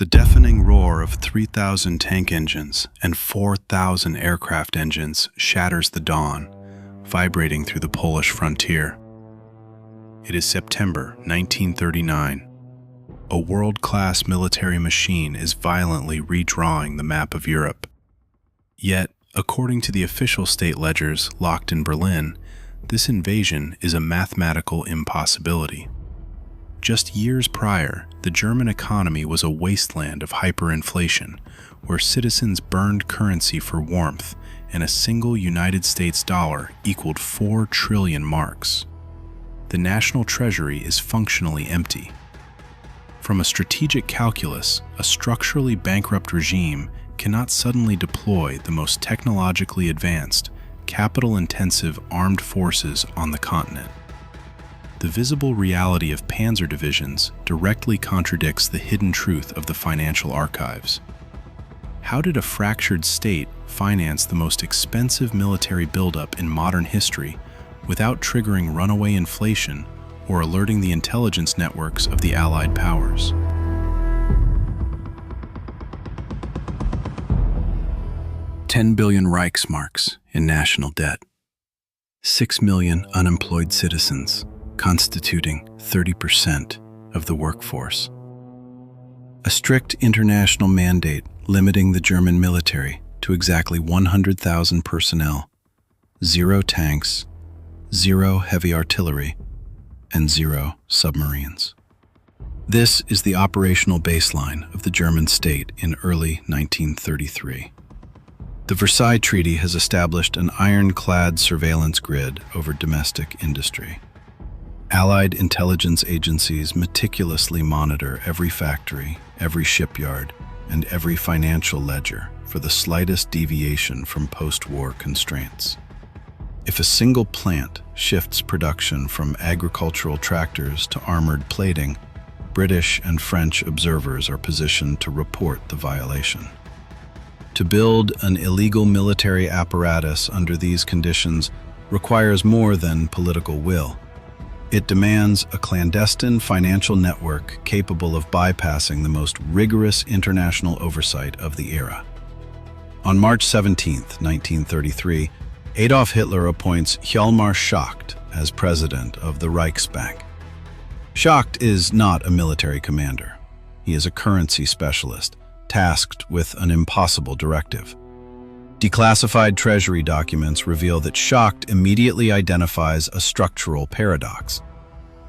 The deafening roar of 3,000 tank engines and 4,000 aircraft engines shatters the dawn, vibrating through the Polish frontier. It is September 1939. A world-class military machine is violently redrawing the map of Europe. Yet, according to the official state ledgers locked in Berlin, this invasion is a mathematical impossibility. Just years prior, the German economy was a wasteland of hyperinflation, where citizens burned currency for warmth, and a single United States dollar equaled 4 trillion marks. The national treasury is functionally empty. From a strategic calculus, a structurally bankrupt regime cannot suddenly deploy the most technologically advanced, capital-intensive armed forces on the continent. The visible reality of panzer divisions directly contradicts the hidden truth of the financial archives. How did a fractured state finance the most expensive military buildup in modern history without triggering runaway inflation or alerting the intelligence networks of the Allied powers? $10 billion Reichsmarks in national debt. 6 million unemployed citizens, constituting 30% of the workforce. A strict international mandate limiting the German military to exactly 100,000 personnel, 0 tanks, 0 heavy artillery, and 0 submarines. This is the operational baseline of the German state in early 1933. The Versailles Treaty has established an ironclad surveillance grid over domestic industry. Allied intelligence agencies meticulously monitor every factory, every shipyard, and every financial ledger for the slightest deviation from post-war constraints. If a single plant shifts production from agricultural tractors to armored plating, British and French observers are positioned to report the violation. To build an illegal military apparatus under these conditions requires more than political will. It demands a clandestine financial network capable of bypassing the most rigorous international oversight of the era. On March 17, 1933, Adolf Hitler appoints Hjalmar Schacht as president of the Reichsbank. Schacht is not a military commander. He is a currency specialist, tasked with an impossible directive. Declassified treasury documents reveal that Schacht immediately identifies a structural paradox.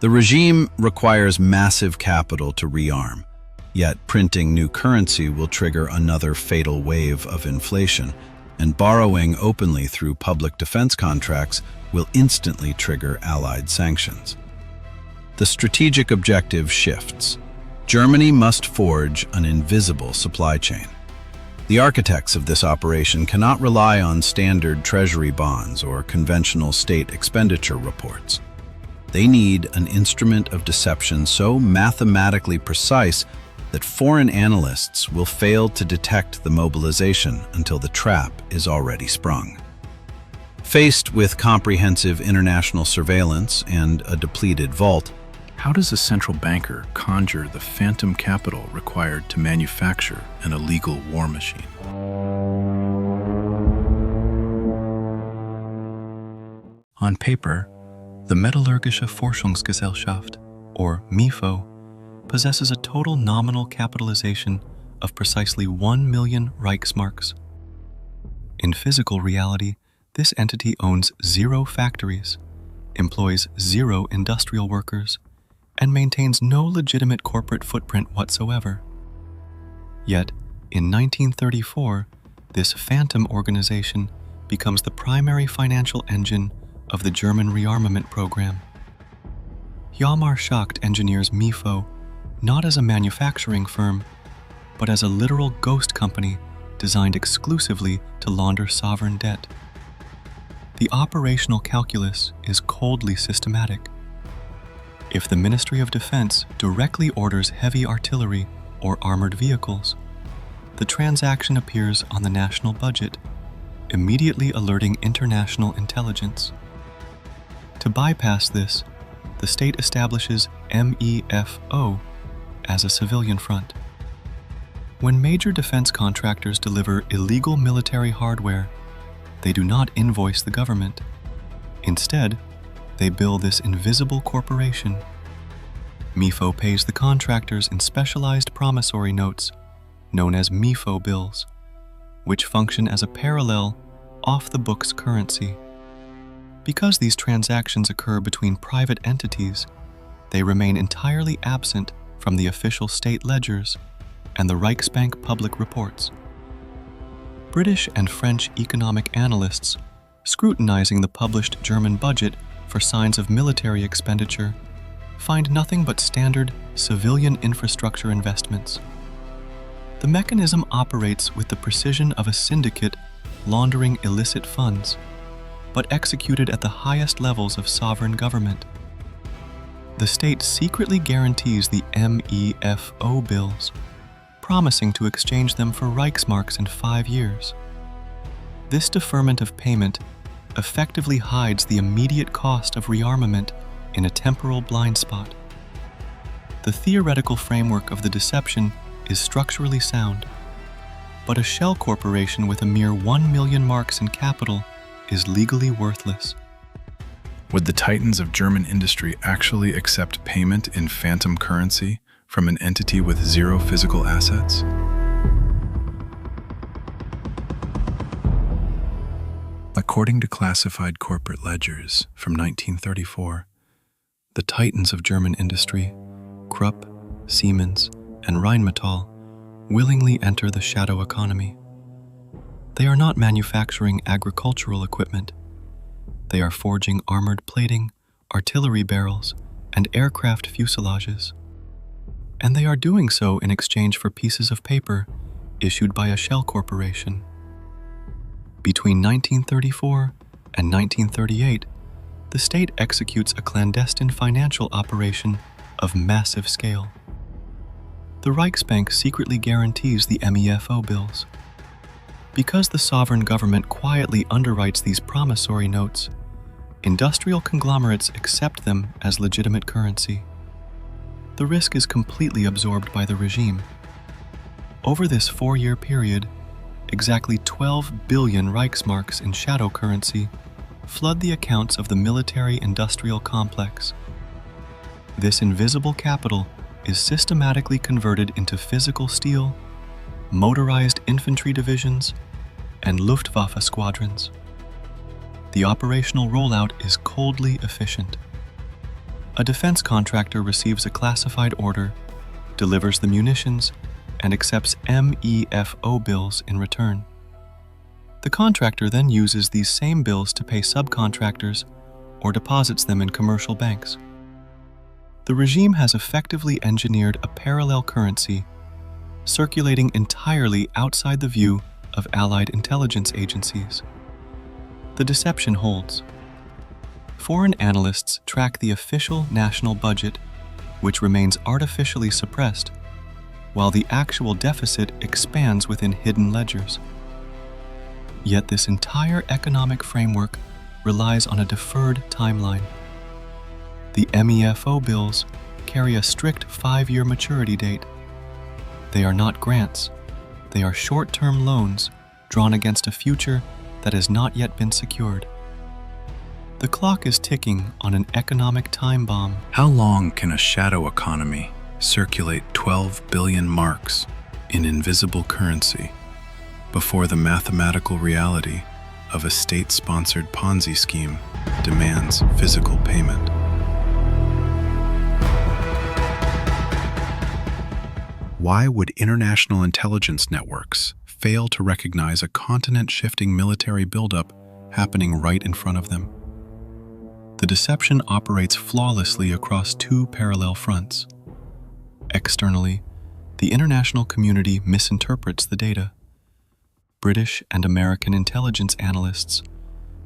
The regime requires massive capital to rearm, yet printing new currency will trigger another fatal wave of inflation, and borrowing openly through public defense contracts will instantly trigger Allied sanctions. The strategic objective shifts. Germany must forge an invisible supply chain. The architects of this operation cannot rely on standard treasury bonds or conventional state expenditure reports. They need an instrument of deception so mathematically precise that foreign analysts will fail to detect the mobilization until the trap is already sprung. Faced with comprehensive international surveillance and a depleted vault, how does a central banker conjure the phantom capital required to manufacture an illegal war machine? On paper, the Metallurgische Forschungsgesellschaft, or MEFO, possesses a total nominal capitalization of precisely 1 million Reichsmarks. In physical reality, this entity owns 0 factories, employs 0 industrial workers, and maintains no legitimate corporate footprint whatsoever. Yet, in 1934, this phantom organization becomes the primary financial engine of the German rearmament program. Hjalmar Schacht engineers MEFO not as a manufacturing firm, but as a literal ghost company designed exclusively to launder sovereign debt. The operational calculus is coldly systematic. If the Ministry of Defense directly orders heavy artillery or armored vehicles, the transaction appears on the national budget, immediately alerting international intelligence. To bypass this, the state establishes MEFO as a civilian front. When major defense contractors deliver illegal military hardware, they do not invoice the government. Instead, they bill this invisible corporation. MEFO pays the contractors in specialized promissory notes, known as MEFO bills, which function as a parallel, off-the-books currency. Because these transactions occur between private entities, they remain entirely absent from the official state ledgers and the Reichsbank public reports. British and French economic analysts, scrutinizing the published German budget for signs of military expenditure, find nothing but standard civilian infrastructure investments. The mechanism operates with the precision of a syndicate laundering illicit funds, but executed at the highest levels of sovereign government. The state secretly guarantees the MEFO bills, promising to exchange them for Reichsmarks in 5 years. This deferment of payment effectively hides the immediate cost of rearmament in a temporal blind spot. The theoretical framework of the deception is structurally sound, but a shell corporation with a mere 1 million marks in capital is legally worthless. Would the titans of German industry actually accept payment in phantom currency from an entity with zero physical assets? According to classified corporate ledgers from 1934, the titans of German industry, Krupp, Siemens, and Rheinmetall, willingly enter the shadow economy. They are not manufacturing agricultural equipment. They are forging armored plating, artillery barrels, and aircraft fuselages. And they are doing so in exchange for pieces of paper issued by a shell corporation. Between 1934 and 1938, the state executes a clandestine financial operation of massive scale. The Reichsbank secretly guarantees the MEFO bills. Because the sovereign government quietly underwrites these promissory notes, industrial conglomerates accept them as legitimate currency. The risk is completely absorbed by the regime. Over this 4-year period, exactly 12 billion Reichsmarks in shadow currency flood the accounts of the military-industrial complex. This invisible capital is systematically converted into physical steel, motorized infantry divisions, and Luftwaffe squadrons. The operational rollout is coldly efficient. A defense contractor receives a classified order, delivers the munitions, and accepts MEFO bills in return. The contractor then uses these same bills to pay subcontractors or deposits them in commercial banks. The regime has effectively engineered a parallel currency, circulating entirely outside the view of Allied intelligence agencies. The deception holds. Foreign analysts track the official national budget, which remains artificially suppressed, while the actual deficit expands within hidden ledgers. Yet this entire economic framework relies on a deferred timeline. The MEFO bills carry a strict 5-year maturity date. They are not grants. They are short-term loans drawn against a future that has not yet been secured. The clock is ticking on an economic time bomb. How long can a shadow economy circulate 12 billion marks in invisible currency before the mathematical reality of a state-sponsored Ponzi scheme demands physical payment? Why would international intelligence networks fail to recognize a continent-shifting military buildup happening right in front of them? The deception operates flawlessly across 2 parallel fronts. Externally, the international community misinterprets the data. British and American intelligence analysts,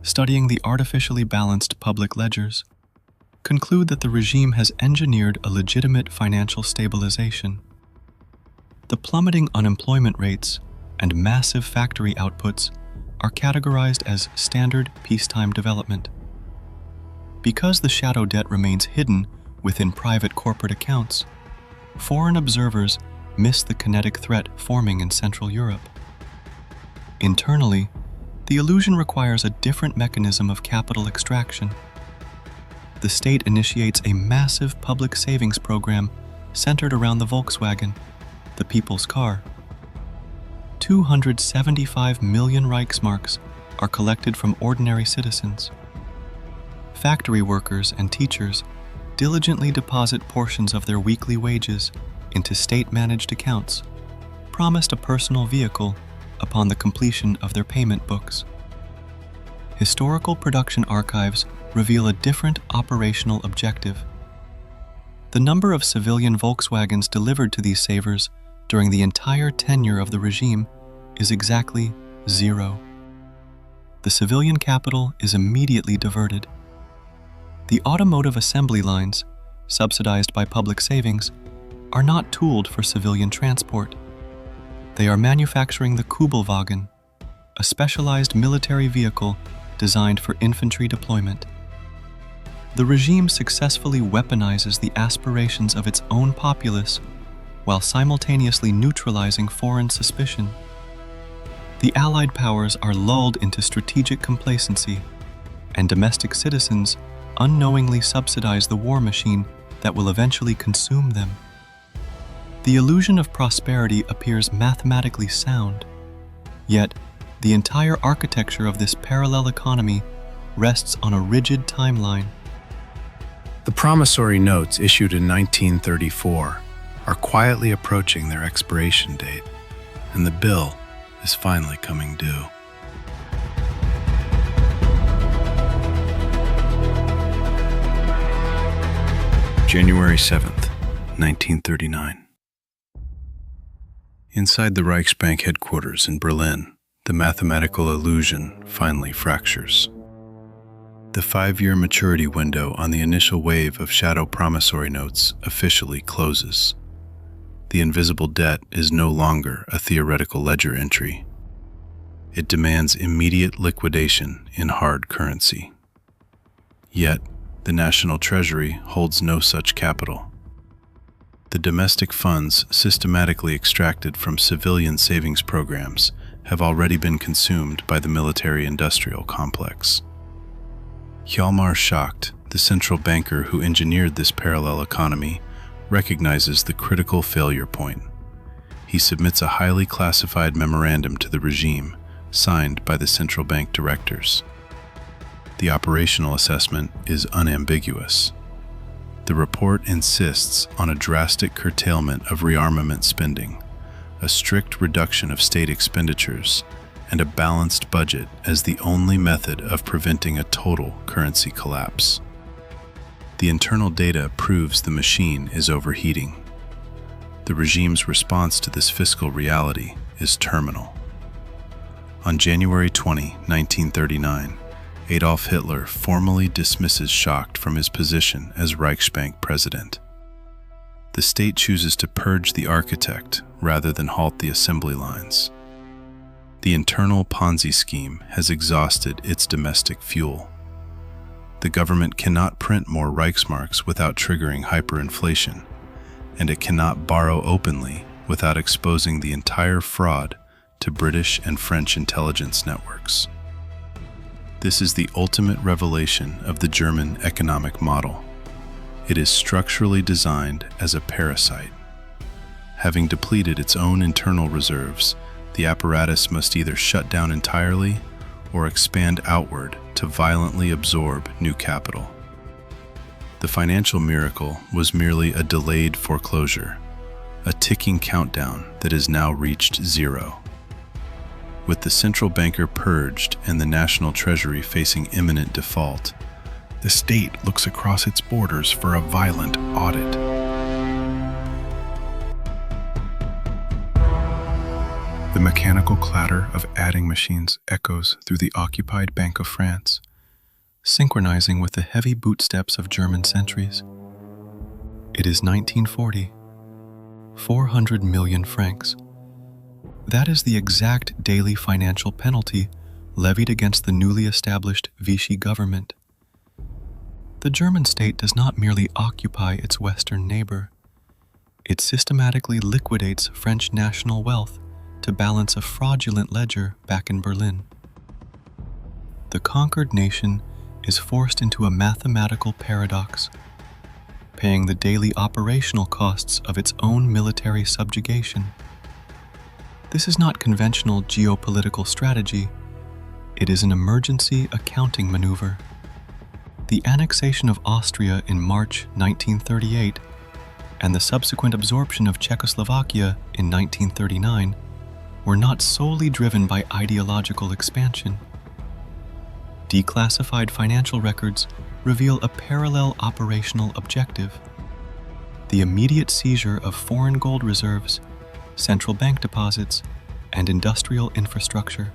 studying the artificially balanced public ledgers, conclude that the regime has engineered a legitimate financial stabilization. The plummeting unemployment rates and massive factory outputs are categorized as standard peacetime development. Because the shadow debt remains hidden within private corporate accounts, foreign observers miss the kinetic threat forming in Central Europe. Internally, the illusion requires a different mechanism of capital extraction. The state initiates a massive public savings program centered around the Volkswagen, the people's car. 275 million Reichsmarks are collected from ordinary citizens. Factory workers and teachers diligently deposit portions of their weekly wages into state-managed accounts, promised a personal vehicle upon the completion of their payment books. Historical production archives reveal a different operational objective. The number of civilian Volkswagens delivered to these savers during the entire tenure of the regime is exactly 0. The civilian capital is immediately diverted. The automotive assembly lines, subsidized by public savings, are not tooled for civilian transport. They are manufacturing the Kubelwagen, a specialized military vehicle designed for infantry deployment. The regime successfully weaponizes the aspirations of its own populace while simultaneously neutralizing foreign suspicion. The Allied powers are lulled into strategic complacency, and domestic citizens unknowingly subsidize the war machine that will eventually consume them. The illusion of prosperity appears mathematically sound, yet the entire architecture of this parallel economy rests on a rigid timeline. The promissory notes issued in 1934 are quietly approaching their expiration date, and the bill is finally coming due. January 7th, 1939. Inside the Reichsbank headquarters in Berlin, the mathematical illusion finally fractures. The 5-year maturity window on the initial wave of shadow promissory notes officially closes. The invisible debt is no longer a theoretical ledger entry. It demands immediate liquidation in hard currency. Yet, the National Treasury holds no such capital. The domestic funds systematically extracted from civilian savings programs have already been consumed by the military-industrial complex. Hjalmar Schacht, the central banker who engineered this parallel economy, recognizes the critical failure point. He submits a highly classified memorandum to the regime, signed by the central bank directors. The operational assessment is unambiguous. The report insists on a drastic curtailment of rearmament spending, a strict reduction of state expenditures, and a balanced budget as the only method of preventing a total currency collapse. The internal data proves the machine is overheating. The regime's response to this fiscal reality is terminal. On January 20, 1939, Adolf Hitler formally dismisses Schacht from his position as Reichsbank president. The state chooses to purge the architect rather than halt the assembly lines. The internal Ponzi scheme has exhausted its domestic fuel. The government cannot print more Reichsmarks without triggering hyperinflation, and it cannot borrow openly without exposing the entire fraud to British and French intelligence networks. This is the ultimate revelation of the German economic model. It is structurally designed as a parasite. Having depleted its own internal reserves, the apparatus must either shut down entirely or expand outward to violently absorb new capital. The financial miracle was merely a delayed foreclosure, a ticking countdown that has now reached 0. With the central banker purged and the National Treasury facing imminent default, the state looks across its borders for a violent audit. The mechanical clatter of adding machines echoes through the occupied Bank of France, synchronizing with the heavy bootsteps of German sentries. It is 1940. 400 million francs. That is the exact daily financial penalty levied against the newly established Vichy government. The German state does not merely occupy its western neighbor. It systematically liquidates French national wealth to balance a fraudulent ledger back in Berlin. The conquered nation is forced into a mathematical paradox, paying the daily operational costs of its own military subjugation. This is not conventional geopolitical strategy, it is an emergency accounting maneuver. The annexation of Austria in March 1938 and the subsequent absorption of Czechoslovakia in 1939 were not solely driven by ideological expansion. Declassified financial records reveal a parallel operational objective: the immediate seizure of foreign gold reserves, central bank deposits, and industrial infrastructure.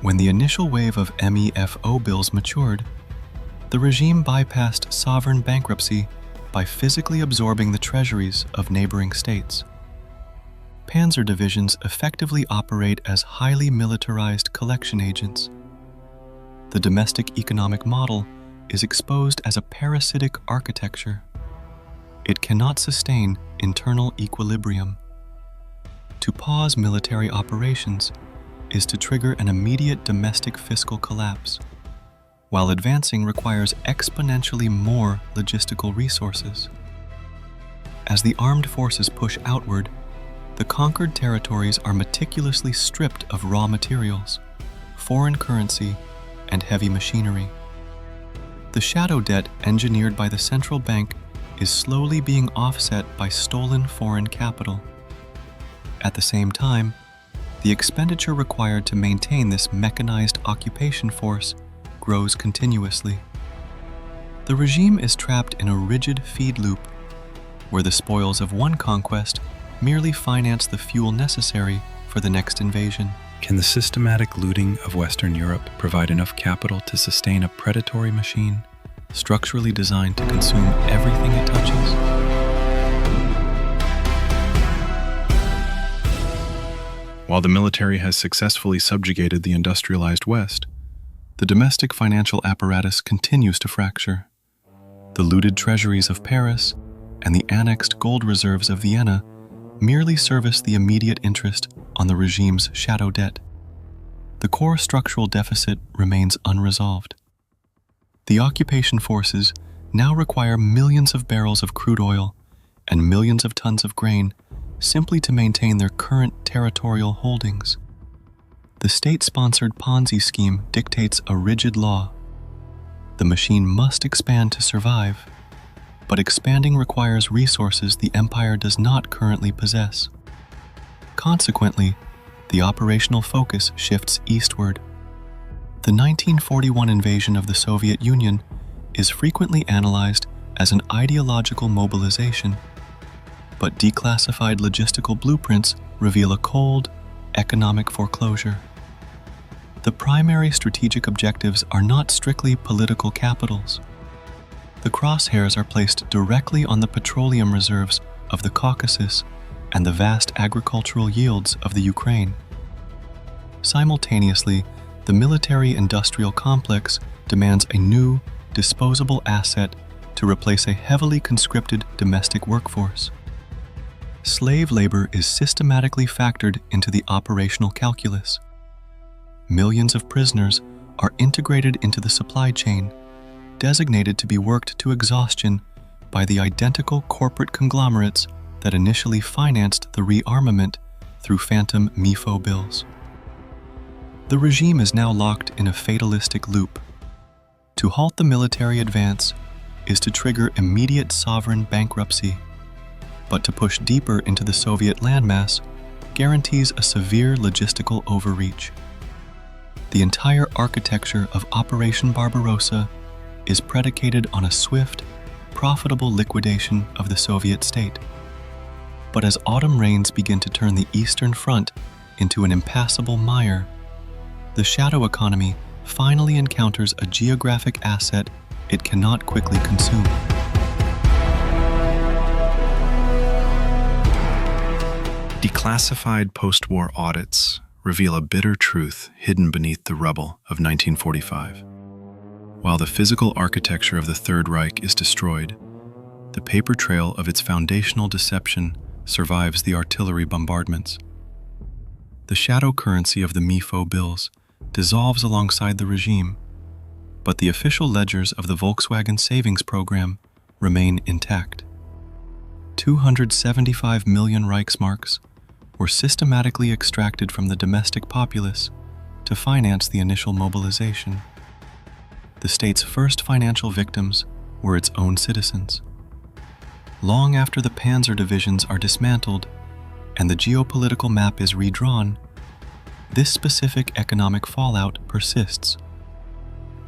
When the initial wave of MEFO bills matured, the regime bypassed sovereign bankruptcy by physically absorbing the treasuries of neighboring states. Panzer divisions effectively operate as highly militarized collection agents. The domestic economic model is exposed as a parasitic architecture. It cannot sustain internal equilibrium. To pause military operations is to trigger an immediate domestic fiscal collapse, while advancing requires exponentially more logistical resources. As the armed forces push outward, the conquered territories are meticulously stripped of raw materials, foreign currency, and heavy machinery. The shadow debt engineered by the central bank is slowly being offset by stolen foreign capital. At the same time, the expenditure required to maintain this mechanized occupation force grows continuously. The regime is trapped in a rigid feed loop, where the spoils of one conquest merely finance the fuel necessary for the next invasion. Can the systematic looting of Western Europe provide enough capital to sustain a predatory machine, structurally designed to consume everything it touches? While the military has successfully subjugated the industrialized West, the domestic financial apparatus continues to fracture. The looted treasuries of Paris and the annexed gold reserves of Vienna merely service the immediate interest on the regime's shadow debt. The core structural deficit remains unresolved. The occupation forces now require millions of barrels of crude oil and millions of tons of grain simply to maintain their current territorial holdings. The state-sponsored Ponzi scheme dictates a rigid law. The machine must expand to survive, but expanding requires resources the empire does not currently possess. Consequently, the operational focus shifts eastward. The 1941 invasion of the Soviet Union is frequently analyzed as an ideological mobilization, but declassified logistical blueprints reveal a cold, economic foreclosure. The primary strategic objectives are not strictly political capitals. The crosshairs are placed directly on the petroleum reserves of the Caucasus and the vast agricultural yields of the Ukraine. Simultaneously, the military-industrial complex demands a new, disposable asset to replace a heavily conscripted domestic workforce. Slave labor is systematically factored into the operational calculus. Millions of prisoners are integrated into the supply chain, designated to be worked to exhaustion by the identical corporate conglomerates that initially financed the rearmament through phantom MEFO bills. The regime is now locked in a fatalistic loop. To halt the military advance is to trigger immediate sovereign bankruptcy, but to push deeper into the Soviet landmass guarantees a severe logistical overreach. The entire architecture of Operation Barbarossa is predicated on a swift, profitable liquidation of the Soviet state. But as autumn rains begin to turn the Eastern Front into an impassable mire, the shadow economy finally encounters a geographic asset it cannot quickly consume. Declassified post-war audits reveal a bitter truth hidden beneath the rubble of 1945. While the physical architecture of the Third Reich is destroyed, the paper trail of its foundational deception survives the artillery bombardments. The shadow currency of the MEFO bills dissolves alongside the regime, but the official ledgers of the Volkswagen savings program remain intact. 275 million Reichsmarks were systematically extracted from the domestic populace to finance the initial mobilization. The state's first financial victims were its own citizens. Long after the panzer divisions are dismantled and the geopolitical map is redrawn, this specific economic fallout persists.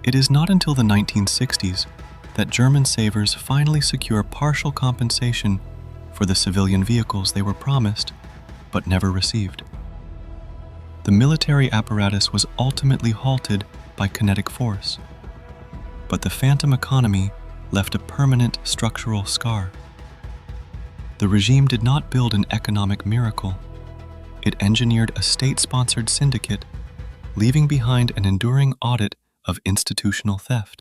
It is not until the 1960s that German savers finally secure partial compensation for the civilian vehicles they were promised but never received. The military apparatus was ultimately halted by kinetic force, but the phantom economy left a permanent structural scar. The regime did not build an economic miracle. It engineered a state-sponsored syndicate, leaving behind an enduring audit of institutional theft.